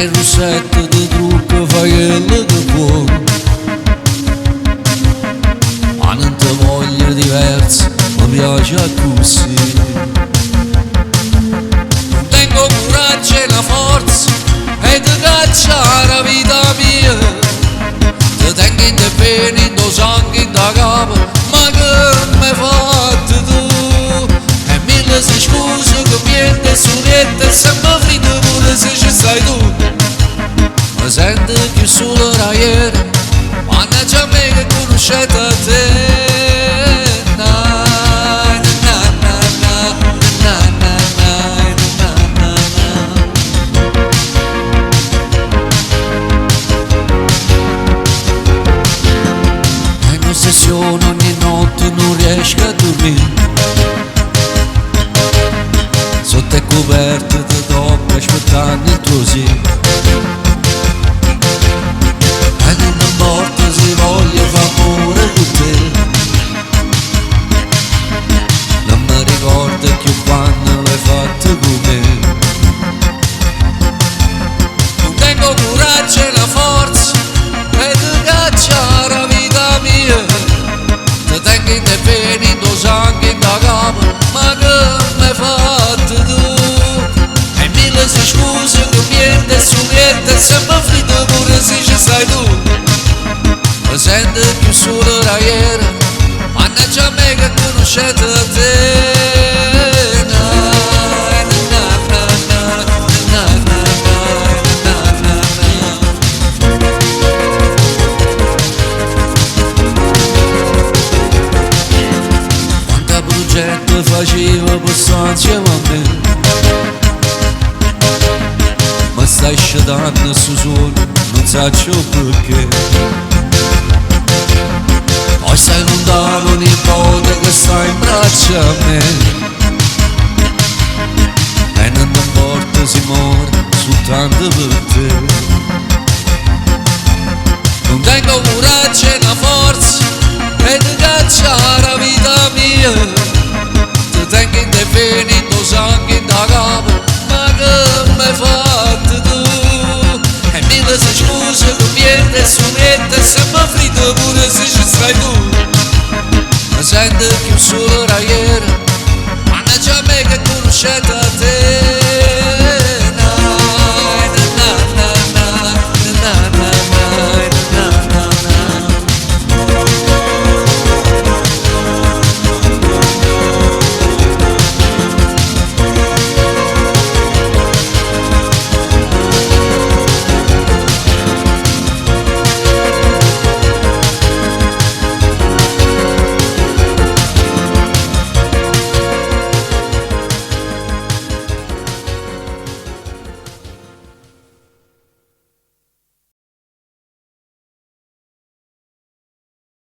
il rossetto di trucco fai quello che vuoi, ma non ti voglio diverso, mi piace così. Non tengo coraggio e la forza e ti caccia la vita mia, ti tengo in te bene, in tuo sangue, in ta capo, ma che mi hai fatto tu? E mille si scuse che niente su niente, se mi frito pure se ci stai tu. Mi sento più solo da ieri, mannaggia a me che conoscete a te. Ogni notte non riesco a dormire, sotto è coperto di tocco aspettando il tuo sì. E non mi importa se voglio fare amore con te, non mi ricordo più quando l'hai fatto con me. Non tengo coraggio e la forza e ti caccia la vita mia, ti tengo in te bene, in tuo sangue, in ta capo, ma che mi hai fatto tu? E mille si scuse che niente su niente, se mi frito pure se ci stai tu. Mi sento più solo da ieri, mannaggia a me che conoscete a te. Progetto facevo postanza con me, ma stai scendendo su solo, non saccio perché. Poi stai lontano nipote che sta in braccio a me, e non mi importa se muore soltanto per te. Non tengo coraggio e la forza e ti caccia la vita